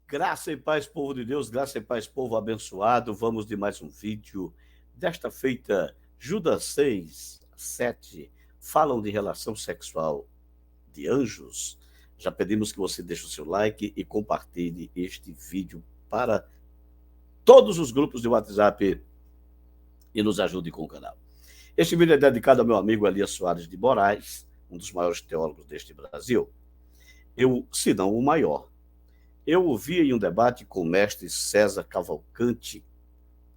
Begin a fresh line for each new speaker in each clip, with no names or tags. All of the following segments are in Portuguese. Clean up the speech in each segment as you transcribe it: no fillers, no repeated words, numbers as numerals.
Graça e paz, povo de Deus, graça e paz, povo abençoado. Vamos de mais um vídeo. Desta feita, Judas 6, 7 falam de relação sexual de anjos. Já pedimos que você deixe o seu like e compartilhe este vídeo para todos os grupos de WhatsApp e nos ajude com o canal. Este vídeo é dedicado ao meu amigo Elias Soares de Moraes, um dos maiores teólogos deste Brasil. Se não o maior. Eu ouvi em um debate com o mestre César Cavalcante,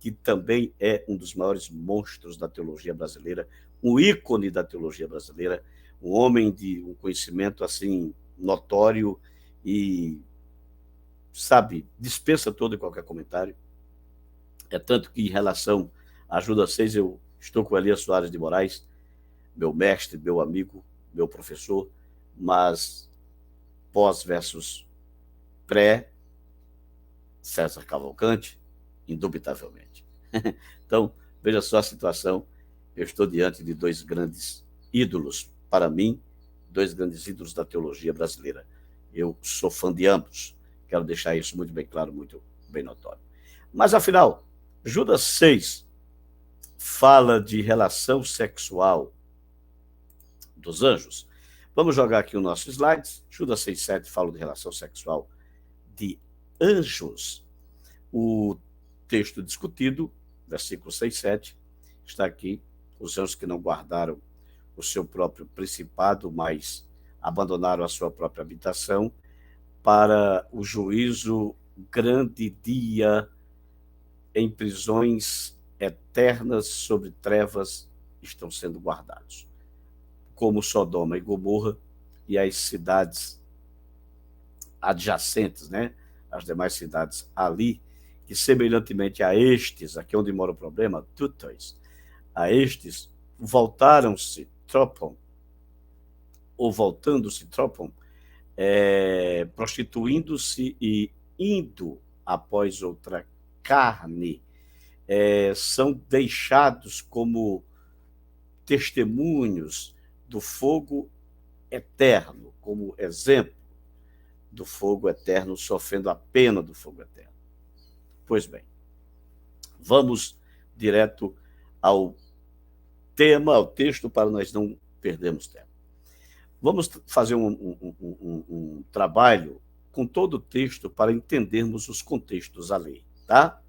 que também é um dos maiores monstros da teologia brasileira, um ícone da teologia brasileira, um homem de um conhecimento assim notório e, sabe, dispensa todo e qualquer comentário. É tanto que, em relação a Judas 6, eu estou com Elias Soares de Moraes, meu mestre, meu amigo, meu professor, mas pós versus pré-César Cavalcante, indubitavelmente. Então, veja só a situação. Eu estou diante de dois grandes ídolos, para mim, dois grandes ídolos da teologia brasileira. Eu sou fã de ambos. Quero deixar isso muito bem claro, muito bem notório. Mas, afinal, Judas 6 fala de relação sexual dos anjos. Vamos jogar aqui o nosso slide. Judas 6,7 fala de relação sexual de anjos. O texto discutido, versículo 6,7, está aqui. Os anjos que não guardaram o seu próprio principado, mas abandonaram a sua própria habitação para o juízo grande dia em prisões eternas sobre trevas estão sendo guardados, como Sodoma e Gomorra e as cidades adjacentes, né? As demais cidades ali, que semelhantemente a estes, aqui onde mora o problema, tutois, a estes, voltaram-se, tropam, ou voltando-se, tropam, prostituindo-se e indo após outra carne, são deixados como testemunhos do fogo eterno, como exemplo do fogo eterno, sofrendo a pena do fogo eterno. Pois bem, vamos direto ao tema, ao texto, para nós não perdermos tempo. Vamos fazer um trabalho com todo o texto para entendermos os contextos à lei, tá?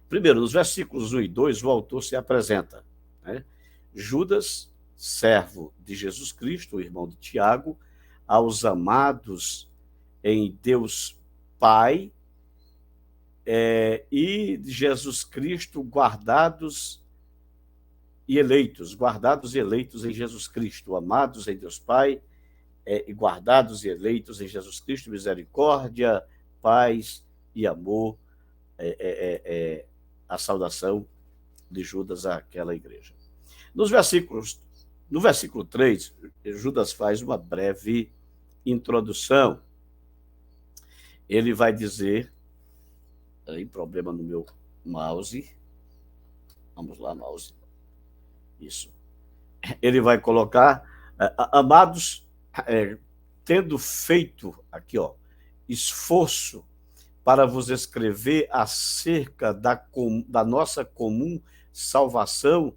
Primeiro, nos versículos 1 e 2, o autor se apresenta, né? Judas, servo de Jesus Cristo, o irmão de Tiago, aos amados em Deus Pai e de Jesus Cristo, guardados e eleitos em Jesus Cristo, amados em Deus Pai, guardados e eleitos em Jesus Cristo, misericórdia, paz e amor, a saudação de Judas àquela igreja. No versículo 3, Judas faz uma breve introdução. Ele vai dizer, aí problema no meu mouse, vamos lá, mouse, isso. Ele vai colocar, amados, tendo feito aqui, esforço para vos escrever acerca da nossa comum salvação,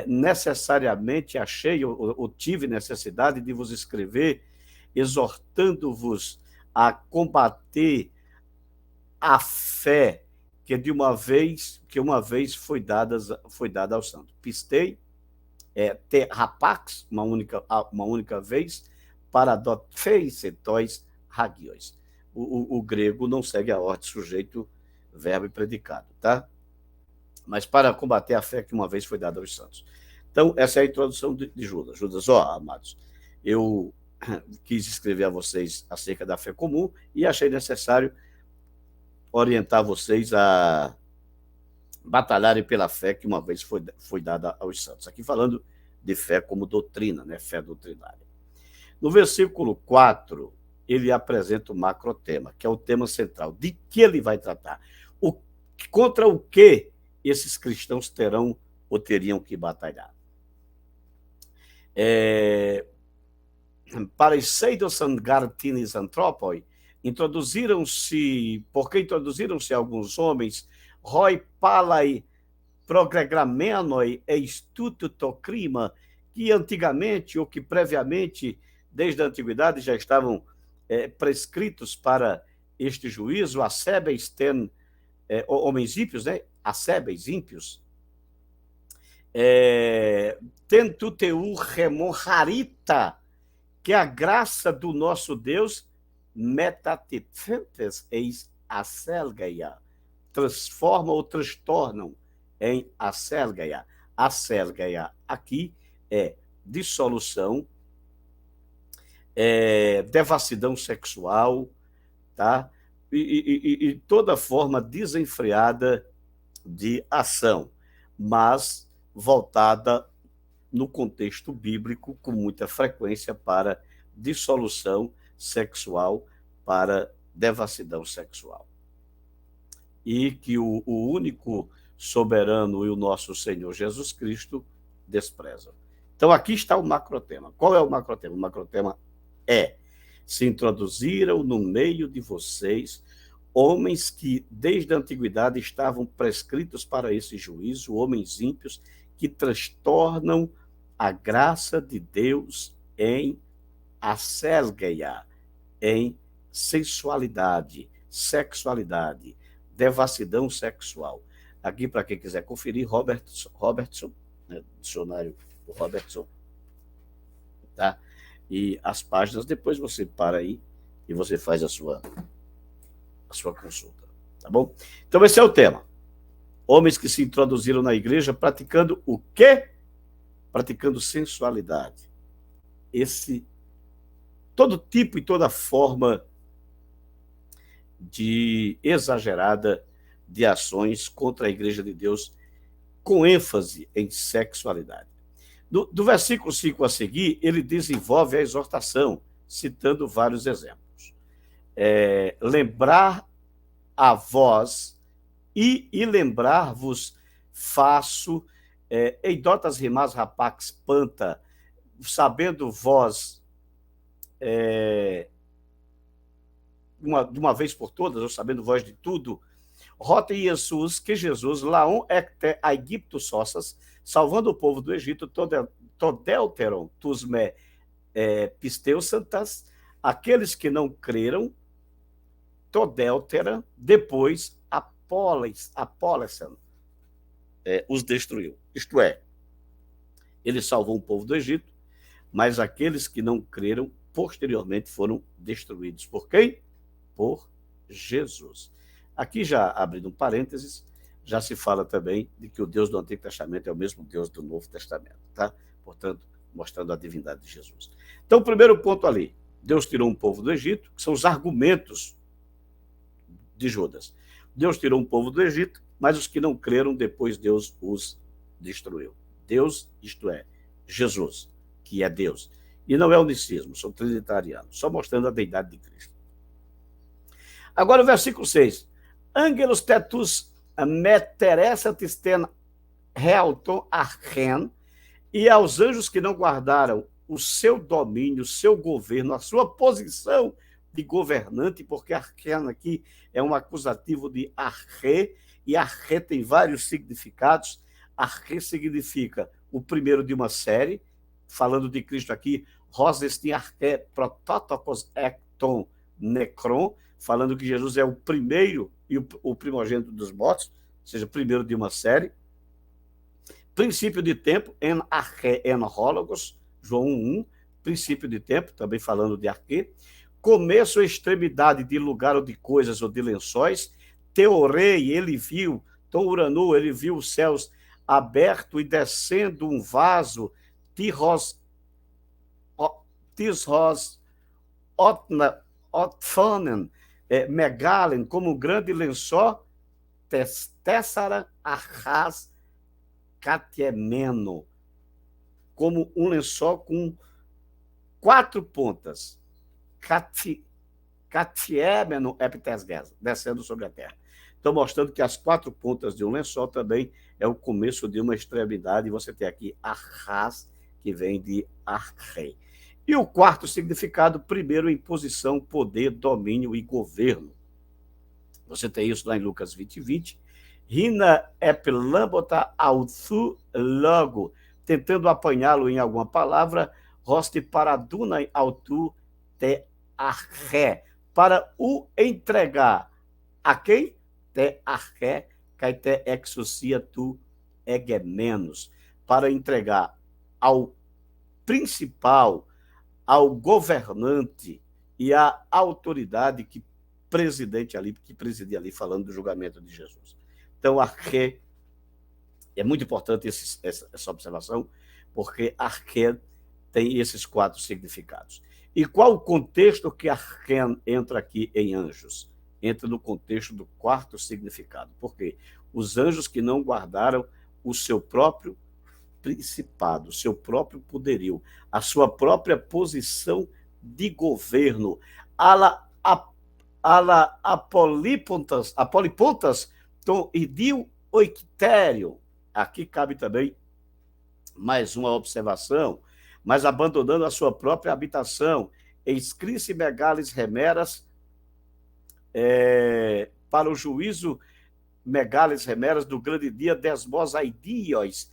necessariamente achei ou tive necessidade de vos escrever, exortando-vos a combater a fé que uma vez foi dada aos santos. Pistei, rapax, uma única vez, paradotfeis etóis hagios. O grego não segue a ordem sujeito, verbo e predicado, tá? Mas para combater a fé que uma vez foi dada aos santos. Então, essa é a introdução de Judas. Judas, amados, eu quis escrever a vocês acerca da fé comum e achei necessário orientar vocês a batalharem pela fé que uma vez foi dada aos santos. Aqui falando de fé como doutrina, né? Fé doutrinária. No versículo 4, ele apresenta o macrotema, que é o tema central. De que ele vai tratar? Contra o que esses cristãos terão ou teriam que batalhar? Paraseidos gartinis anthropoi, introduziram-se alguns homens, roi palai programenoi e instituto crima, que antigamente ou que previamente, desde a antiguidade, já estavam prescritos para este juízo, acebes ten, homens ímpios, né? Acebes, ímpios, tentuteu remorrarita, que a graça do nosso Deus metatipfentes eis acelgaia, transforma ou transtornam em acelgaia. Acelgaia aqui é dissolução, devassidão sexual, tá? E toda forma desenfreada de ação, mas voltada no contexto bíblico com muita frequência para dissolução sexual, para devassidão sexual. E que o único soberano e o nosso Senhor Jesus Cristo desprezam. Então aqui está o macrotema. Qual é o macrotema? O macrotema é: se introduziram no meio de vocês homens que desde a antiguidade estavam prescritos para esse juízo, homens ímpios que transtornam a graça de Deus em acelgeia, em sensualidade, sexualidade, devassidão sexual. Aqui, para quem quiser conferir, Robertson, né, dicionário do Robertson, tá? E as páginas, depois você para aí e você faz a sua consulta, tá bom? Então esse é o tema. Homens que se introduziram na igreja praticando o quê? Praticando sensualidade. Todo tipo e toda forma de exagerada de ações contra a igreja de Deus, com ênfase em sexualidade. Do versículo 5 a seguir, ele desenvolve a exortação, citando vários exemplos. Lembrar a vós e lembrar-vos faço, eidotas rimas rapax panta, sabendo vós, de uma vez por todas, ou sabendo vós de tudo, rota Jesus, que Jesus, laon ecte aegypto sossas, salvando o povo do Egito, todelteron tus me pisteusantas, aqueles que não creram, todeltera, depois apolesan, os destruiu. Isto é, ele salvou o povo do Egito, mas aqueles que não creram, posteriormente foram destruídos. Por quem? Por Jesus. Aqui, já abrindo um parênteses, já se fala também de que o Deus do Antigo Testamento é o mesmo Deus do Novo Testamento, tá? Portanto, mostrando a divindade de Jesus. Então, o primeiro ponto ali, Deus tirou um povo do Egito, que são os argumentos de Judas. Deus tirou um povo do Egito, mas os que não creram, depois Deus os destruiu. Deus, isto é, Jesus, que é Deus. E não é unicismo, são trinitarianos, só mostrando a deidade de Cristo. Agora o versículo 6. Angelos tetus meteressantis ten realton archen, e aos anjos que não guardaram o seu domínio, o seu governo, a sua posição de governante, porque archen aqui é um acusativo de arche, e arche tem vários significados. Arche significa o primeiro de uma série, falando de Cristo aqui, Rosestin arche prototokos ecton necron, falando que Jesus é o primeiro e o primogênito dos mortos, ou seja, o primeiro de uma série. Princípio de tempo, en arche enólogos, João 1, princípio de tempo, também falando de arque. Começo ou extremidade de lugar ou de coisas ou de lençóis. Teorei, ele viu, Tom Uranu, ele viu os céus aberto e descendo um vaso, Tisros Otfanen, Megalen, como um grande lençol, Tessara Arras Catiemeno, como um lençol com 4 pontas, Catiemeno epitesges, descendo sobre a terra. Então, mostrando que as 4 pontas de um lençol também é o começo de uma extremidade, e você tem aqui Arras, que vem de arche. E o quarto significado, primeiro, em posição, poder, domínio e governo. Você tem isso lá em Lucas 20:20. Rina epilambota authu logo, tentando apanhá-lo em alguma palavra, roste paraduna autu te arché, para o entregar a quem? Te arché, kai te exousia tu egemenos, para entregar ao principal, ao governante e à autoridade que presidia ali, falando do julgamento de Jesus. Então, arqué, é muito importante essa observação, porque arqué tem esses quatro significados. E qual o contexto que arqué entra aqui em anjos? Entra no contexto do quarto significado. Por quê? Os anjos que não guardaram o seu próprio principado, o seu próprio poderio, a sua própria posição de governo. Apolipontas tom idio oictério. Aqui cabe também mais uma observação, mas abandonando a sua própria habitação, escrisse megalis remeras, para o juízo megalis remeras do grande dia, desmos aidios,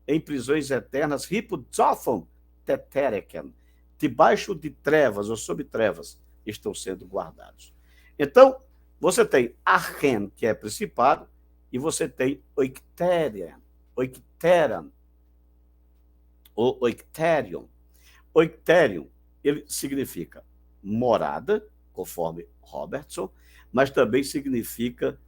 em prisões eternas, ripudzophon tetereken, debaixo de trevas ou sob trevas, estão sendo guardados. Então, você tem archen, que é principado, e você tem oicterion, ou oicterion. Oicterion, ele significa morada, conforme Robertson, mas também significa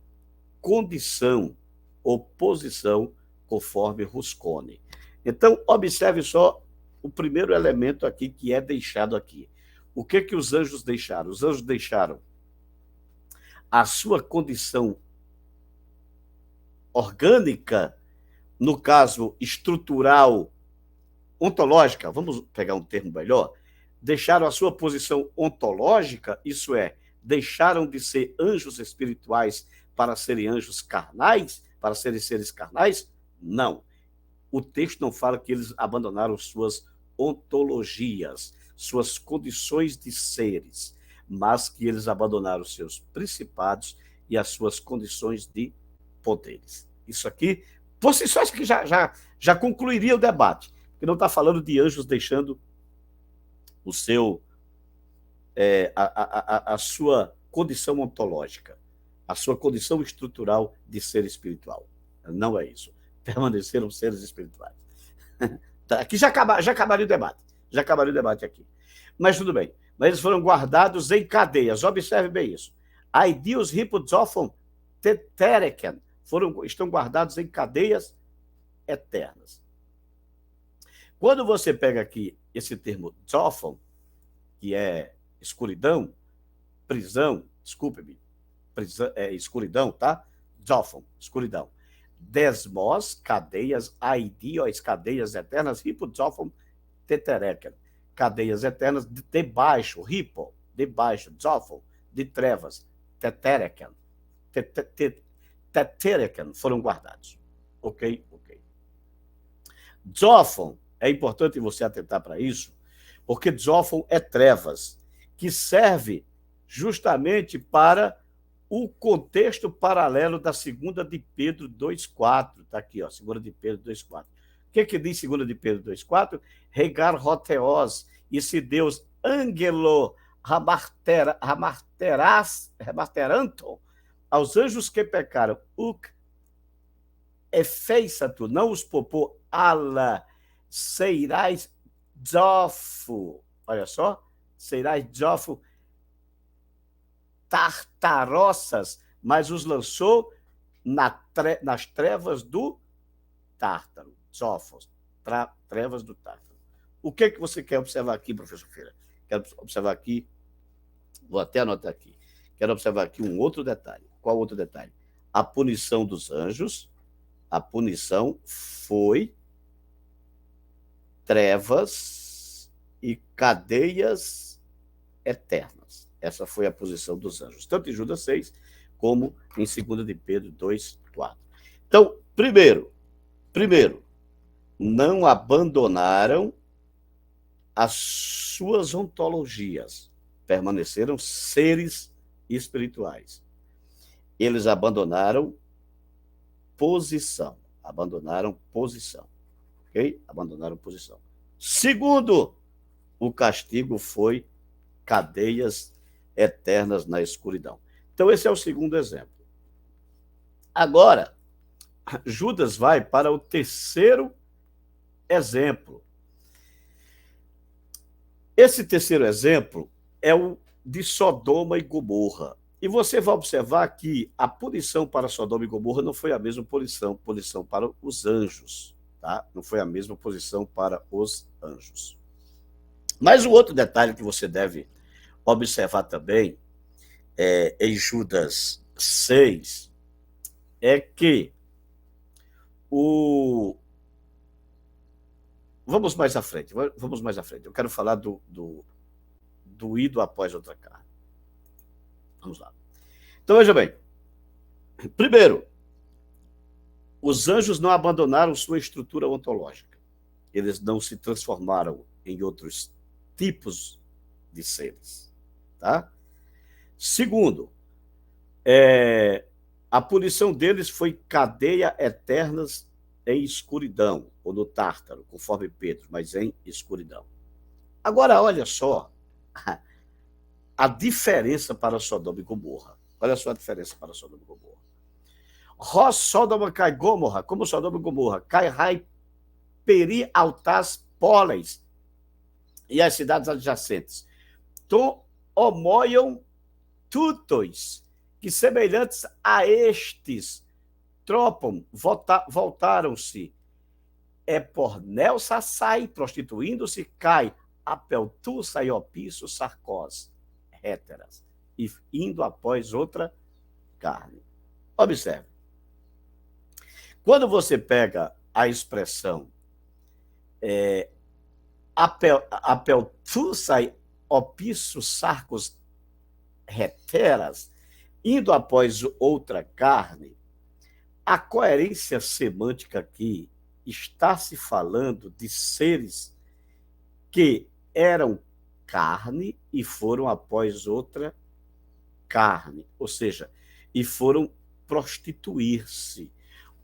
condição ou posição, conforme Rusconi. Então, observe só o primeiro elemento aqui que é deixado aqui. O que os anjos deixaram? Os anjos deixaram a sua condição orgânica, no caso estrutural, ontológica, vamos pegar um termo melhor, deixaram a sua posição ontológica, isso é, deixaram de ser anjos espirituais para serem anjos carnais, para serem seres carnais? Não. O texto não fala que eles abandonaram suas ontologias, suas condições de seres, mas que eles abandonaram seus principados e as suas condições de poderes. Isso aqui, por si só, acho que já concluiria o debate, porque não está falando de anjos deixando o seu, a sua condição ontológica, a sua condição estrutural de ser espiritual. Não é isso. Permaneceram seres espirituais. Aqui já acabaria o debate. Já acabaria o debate aqui. Mas tudo bem. Mas eles foram guardados em cadeias. Observe bem isso. Aidios hipozophon tetereken estão guardados em cadeias eternas. Quando você pega aqui esse termo zophon, que é escuridão, prisão, desculpe-me, escuridão, tá? Zophon, escuridão. Desmos, cadeias, aidios, cadeias eternas, hipozophon tetereken, cadeias eternas debaixo, hipo, debaixo, zophon, de trevas, tetereken, tetereken foram guardados. Ok? Zophon, é importante você atentar para isso, porque Zophon é trevas, que serve justamente para o contexto paralelo da 2 de Pedro 2,4. Está aqui, ó, 2 de Pedro 2,4. O que diz 2 de Pedro 2,4? Regar roteos, e se Deus angelo ramarteranton aos anjos que pecaram, uc efeiçato, não os popô, ala, seirais zofo, olha só, seirais zofo, tartarossas, mas os lançou nas trevas do Tártaro, Zófos, trevas do Tártaro. O que você quer observar aqui, professor Feira? Quero observar aqui, vou até anotar aqui, quero observar aqui um outro detalhe. Qual outro detalhe? A punição dos anjos, a punição foi trevas e cadeias eternas. Essa foi a posição dos anjos, tanto em Judas 6, como em 2 de Pedro 2,4. Então, primeiro, não abandonaram as suas ontologias, permaneceram seres espirituais. Eles abandonaram posição. Abandonaram posição. Ok? Abandonaram posição. Segundo, o castigo foi cadeias eternas na escuridão. Então, esse é o segundo exemplo. Agora, Judas vai para o terceiro exemplo. Esse terceiro exemplo é o de Sodoma e Gomorra. E você vai observar que a punição para Sodoma e Gomorra não foi a mesma punição para os anjos, tá? Não foi a mesma posição para os anjos. Mas o outro detalhe que você deve observar também em Judas 6 é que Vamos mais à frente. Eu quero falar do ido após outra carne. Vamos lá. Então, veja bem. Primeiro, os anjos não abandonaram sua estrutura ontológica. Eles não se transformaram em outros tipos de seres. Tá? Segundo, a punição deles foi cadeia eternas em escuridão, ou no Tártaro, conforme Pedro, mas em escuridão. Agora, olha só a diferença para Sodoma e Gomorra. Olha só a diferença para Sodoma e Gomorra. Ros Sodoma cai Gomorra, como Sodoma e Gomorra, cai rai peri altas póleis e as cidades adjacentes. Tom homoion tutois, que semelhantes a estes tropam, voltaram-se. Pornel sassai, prostituindo-se, cai, apeltu saiopisso sarcós, héteras, e indo após outra carne. Observe. Quando você pega a expressão apeltu saiopisso sarcos, heteras, indo após outra carne, a coerência semântica aqui está se falando de seres que eram carne e foram após outra carne, ou seja, e foram prostituir-se,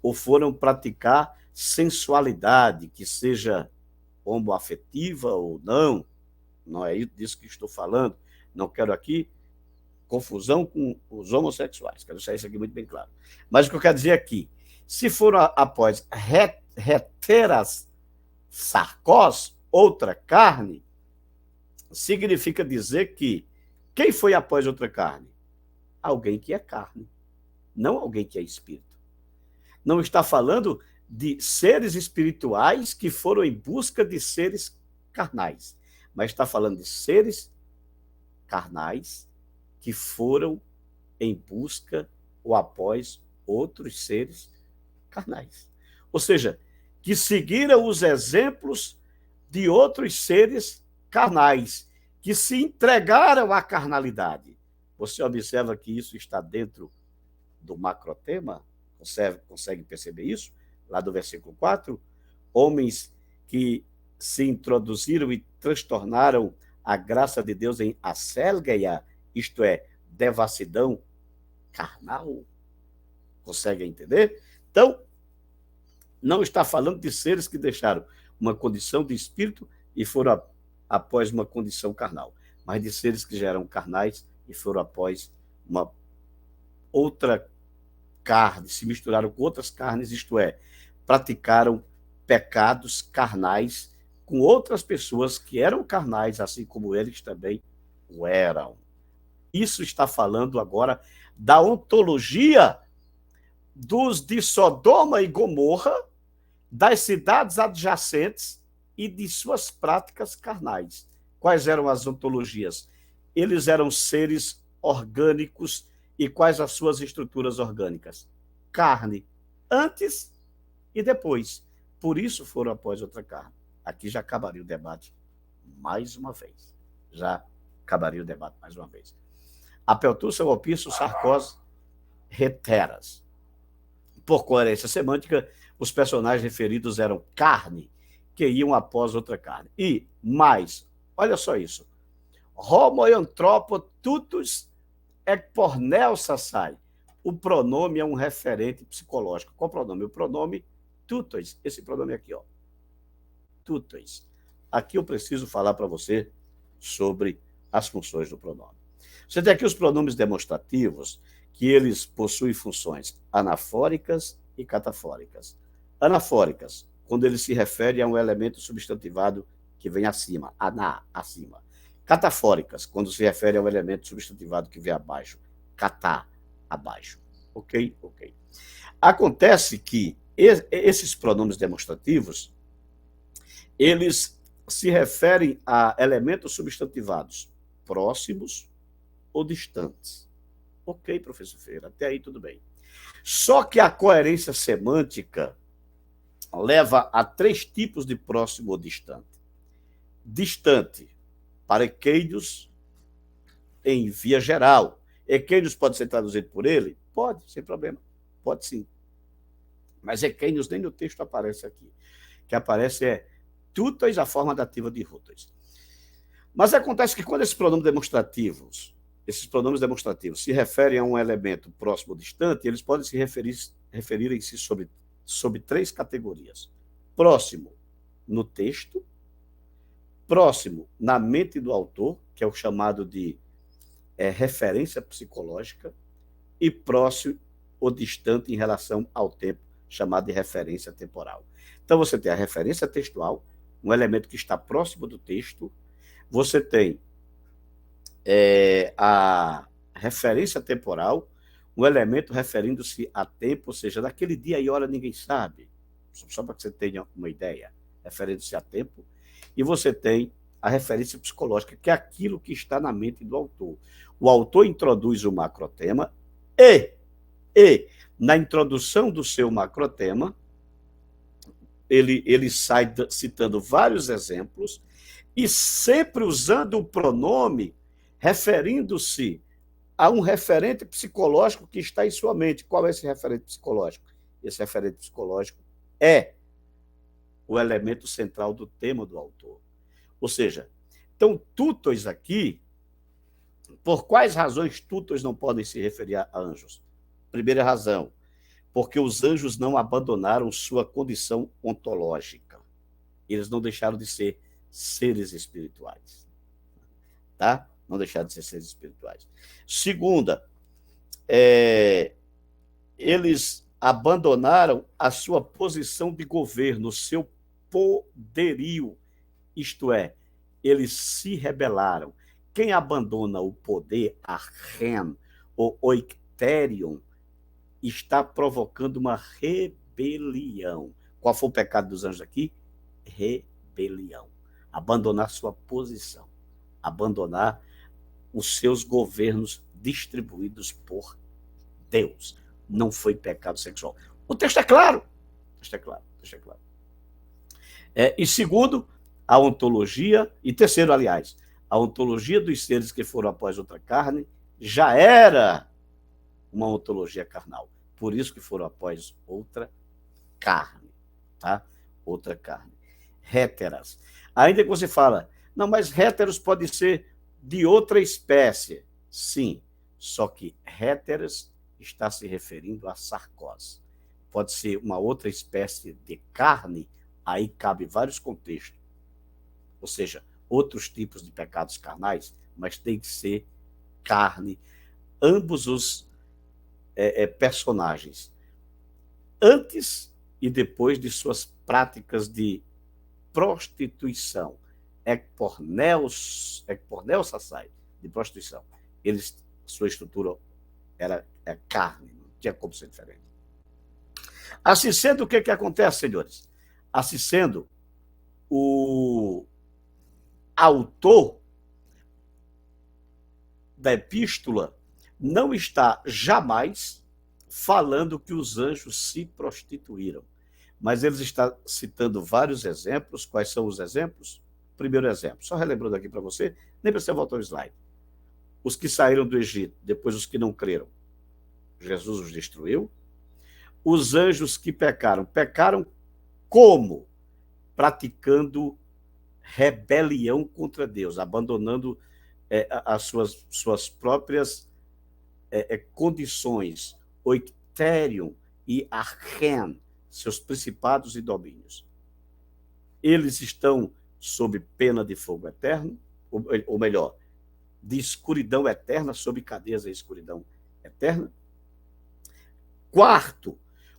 ou foram praticar sensualidade, que seja homoafetiva ou não é disso que estou falando, não quero aqui confusão com os homossexuais, quero deixar isso aqui muito bem claro. Mas o que eu quero dizer aqui, se foram após heteras sarcós, outra carne, significa dizer que quem foi após outra carne? Alguém que é carne, não alguém que é espírito. Não está falando de seres espirituais que foram em busca de seres carnais, mas está falando de seres carnais que foram em busca ou após outros seres carnais. Ou seja, que seguiram os exemplos de outros seres carnais, que se entregaram à carnalidade. Você observa que isso está dentro do macrotema? Consegue perceber isso? Lá do versículo 4, homens que se introduziram e transtornaram a graça de Deus em asselgeia, isto é, devassidão carnal. Consegue entender? Então, não está falando de seres que deixaram uma condição de espírito e foram após uma condição carnal, mas de seres que já eram carnais e foram após uma outra carne, se misturaram com outras carnes, isto é, praticaram pecados carnais com outras pessoas que eram carnais, assim como eles também o eram. Isso está falando agora da ontologia dos de Sodoma e Gomorra, das cidades adjacentes e de suas práticas carnais. Quais eram as ontologias? Eles eram seres orgânicos. E quais as suas estruturas orgânicas? Carne, antes e depois. Por isso foram após outra carne. Aqui já acabaria o debate mais uma vez. Apeltu, opisso, sarcós, heteras. Por coerência semântica, os personagens referidos eram carne que iam após outra carne. E mais, olha só isso. Homo anthropo tutus ec porneo sassai. O pronome é um referente psicológico. Qual pronome? O pronome tutus. Esse pronome aqui, ó. Tutus. Aqui eu preciso falar para você sobre as funções do pronome. Você tem aqui os pronomes demonstrativos, que eles possuem funções anafóricas e catafóricas. Anafóricas, quando ele se refere a um elemento substantivado que vem acima, aná, acima. Catafóricas, quando se refere a um elemento substantivado que vem abaixo, catá, abaixo. Ok? Ok. Acontece que esses pronomes demonstrativos, eles se referem a elementos substantivados próximos ou distantes. Ok, professor Feira, até aí tudo bem. Só que a coerência semântica leva a 3 tipos de próximo ou distante. Distante, para equeiros em via geral. Equeiros pode ser traduzido por ele? Pode, sem problema. Pode sim. Mas equeiros nem no texto aparece aqui. O que aparece é tutas, a forma dativa de rutas. Mas acontece que quando esses pronomes demonstrativos se referem a um elemento próximo ou distante, eles podem se referirem-se sobre 3 categorias. Próximo no texto, próximo na mente do autor, que é o chamado de referência psicológica, e próximo ou distante em relação ao tempo, chamado de referência temporal. Então, você tem a referência textual, um elemento que está próximo do texto, você tem a referência temporal, um elemento referindo-se a tempo, ou seja, daquele dia e hora ninguém sabe, só para que você tenha uma ideia, referindo-se a tempo, e você tem a referência psicológica, que é aquilo que está na mente do autor. O autor introduz o macrotema e na introdução do seu macrotema, ele sai citando vários exemplos e sempre usando o pronome referindo-se a um referente psicológico que está em sua mente. Qual é esse referente psicológico? Esse referente psicológico é o elemento central do tema do autor. Ou seja, então, tutos aqui, por quais razões tutos não podem se referir a anjos? Primeira razão, porque os anjos não abandonaram sua condição ontológica. Eles não deixaram de ser seres espirituais. Tá? Não deixaram de ser seres espirituais. Segunda, eles abandonaram a sua posição de governo, o seu poderio. Isto é, eles se rebelaram. Quem abandona o poder, a ren, ou oicterion, está provocando uma rebelião. Qual foi o pecado dos anjos aqui? Rebelião. Abandonar sua posição. Abandonar os seus governos distribuídos por Deus. Não foi pecado sexual. O texto é claro. O texto é claro. O texto é claro. E segundo, a ontologia, e terceiro, aliás, a ontologia dos seres que foram após outra carne já era uma ontologia carnal. Por isso que foram após outra carne, tá? Outra carne. Héteras. Ainda que você fala, não, mas héteros pode ser de outra espécie. Sim, só que héteras está se referindo a sarcose. Pode ser uma outra espécie de carne, aí cabe vários contextos. Ou seja, outros tipos de pecados carnais, mas tem que ser carne. Ambos os personagens, antes e depois de suas práticas de prostituição, ekporneo sassai, de prostituição. Sua estrutura era carne, não tinha como ser diferente. Assim sendo, o que acontece, senhores? Assim sendo, o autor da epístola não está jamais falando que os anjos se prostituíram, mas eles estão citando vários exemplos. Quais são os exemplos? Primeiro exemplo, só relembrando aqui para você, nem precisa voltar ao slide. Os que saíram do Egito, depois os que não creram, Jesus os destruiu. Os anjos que pecaram como? praticando rebelião contra Deus, abandonando as suas próprias condições, oicterion e archen, seus principados e domínios. Eles estão sob pena de fogo eterno, ou melhor, de escuridão eterna, sob cadeias da escuridão eterna. Quarto,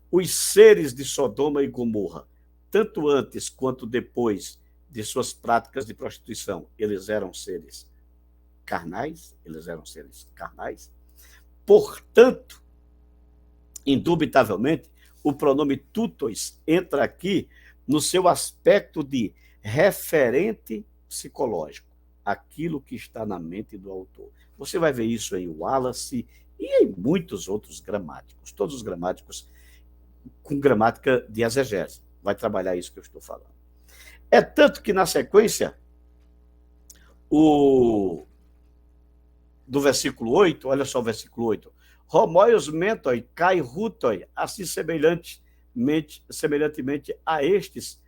os seres de Sodoma e Gomorra, tanto antes quanto depois de suas práticas de prostituição, eles eram seres carnais, Portanto, indubitavelmente, o pronome tutos entra aqui no seu aspecto de referente psicológico, aquilo que está na mente do autor. Você vai ver isso em Wallace e em muitos outros gramáticos, todos os gramáticos com gramática de exegese. Vai trabalhar isso que eu estou falando. É tanto que, na sequência, do versículo 8, olha só o versículo 8. Homoios mentoi, kai rutoi, assim semelhantemente a estes,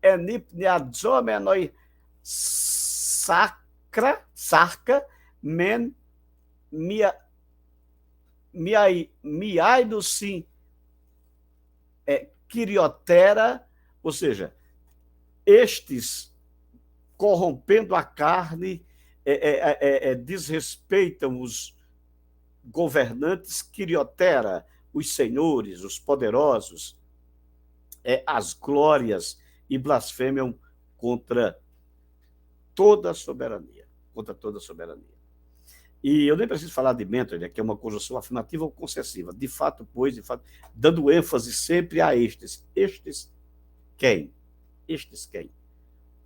enipniadzomenoi sarca, men miainusim quiriotera, ou seja, estes corrompendo a carne, desrespeitam os governantes, quiriotera, os senhores, os poderosos, as glórias, e blasfemam contra toda a soberania. E eu nem preciso falar de mentor, que é uma conjunção afirmativa ou concessiva. De fato, dando ênfase sempre a estes. Estes quem?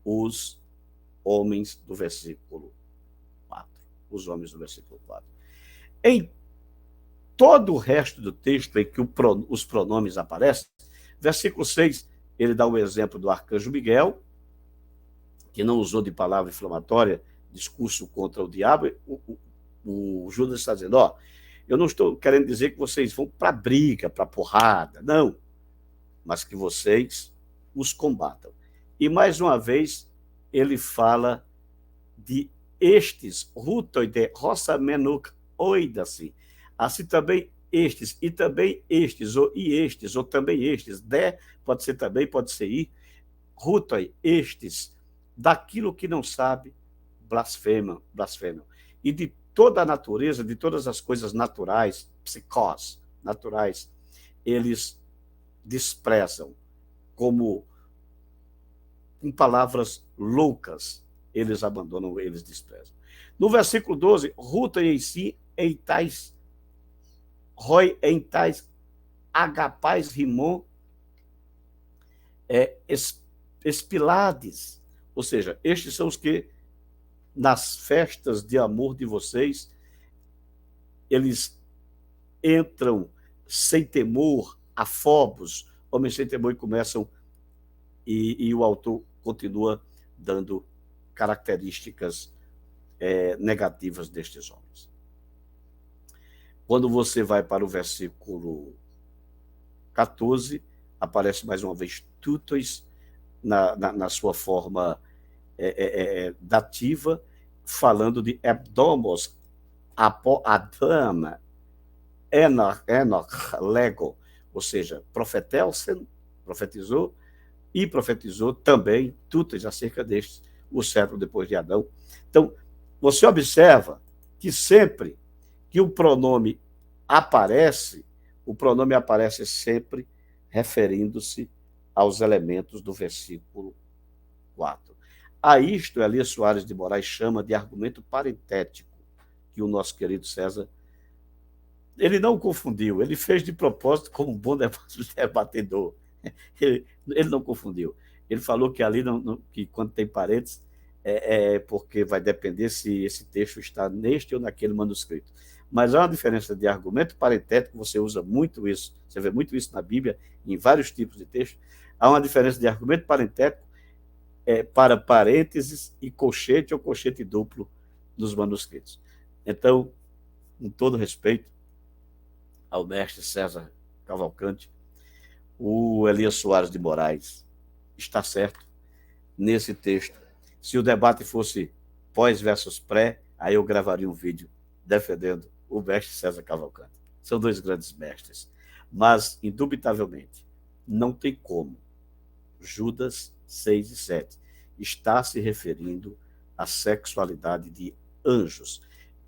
Os homens do versículo 4. Em todo o resto do texto em que os pronomes aparecem, versículo 6, ele dá o exemplo do arcanjo Miguel, que não usou de palavra inflamatória, discurso contra o diabo. O Judas está dizendo, eu não estou querendo dizer que vocês vão para briga, para porrada, não, mas que vocês os combatam. E, mais uma vez, ele fala de estes, rutoide, roça menuk, oidasi, assim também estes, e também estes, ou também estes, pode ser também, pode ser ir, rutoi, estes, daquilo que não sabe, blasfemam, e de toda a natureza, de todas as coisas naturais, psicós, naturais, eles desprezam, como com palavras loucas, eles abandonam, eles desprezam. No versículo 12, ruta em si, em tais, roi em tais, agapais rimon, espilades, ou seja, estes são os que, nas festas de amor de vocês, eles entram sem temor, afobos, homens sem temor, e começam, e o autor continua dando características negativas destes homens. Quando você vai para o versículo 14, aparece mais uma vez tutos na sua forma dativa, falando de hebdomos, Adam, Enoch, Lego, ou seja, profetelsen, profetizou, e profetizou também tutas acerca destes, o século depois de Adão. Então, você observa que sempre que o pronome aparece sempre referindo-se aos elementos do versículo 4. A isto, Elias Soares de Moraes chama de argumento parentético, que o nosso querido César, ele não confundiu, ele fez de propósito como um bom debatedor. Ele não confundiu. Ele falou que ali, que quando tem parênteses, porque vai depender se esse texto está neste ou naquele manuscrito. Mas há uma diferença de argumento parentético, você usa muito isso, você vê muito isso na Bíblia, em vários tipos de textos. Há uma diferença de argumento parentético para parênteses e colchete ou colchete duplo nos manuscritos. Então, com todo respeito ao mestre César Cavalcante, O Elias Soares de Moraes está certo nesse texto. Se o debate fosse pós versus pré, aí eu gravaria um vídeo defendendo o mestre César Cavalcanti. São dois grandes mestres. Mas, indubitavelmente, não tem como Judas 6 e 7 está se referindo à sexualidade de anjos.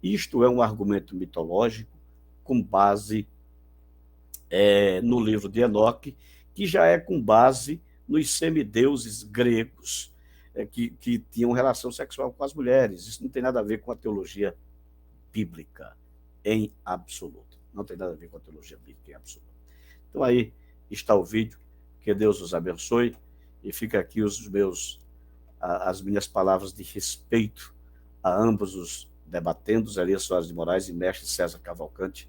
Isto é um argumento mitológico com base no livro de Enoque, que já é com base nos semideuses gregos que tinham relação sexual com as mulheres. Isso não tem nada a ver com a teologia bíblica em absoluto. Não tem nada a ver com a teologia bíblica em absoluto. Então aí está o vídeo. Que Deus os abençoe. E fica aqui as minhas palavras de respeito a ambos os debatendos, Elias Soares de Moraes e mestre César Cavalcanti,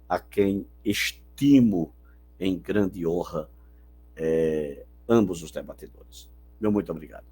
a quem estimo em grande honra ambos os debatedores. Meu muito obrigado.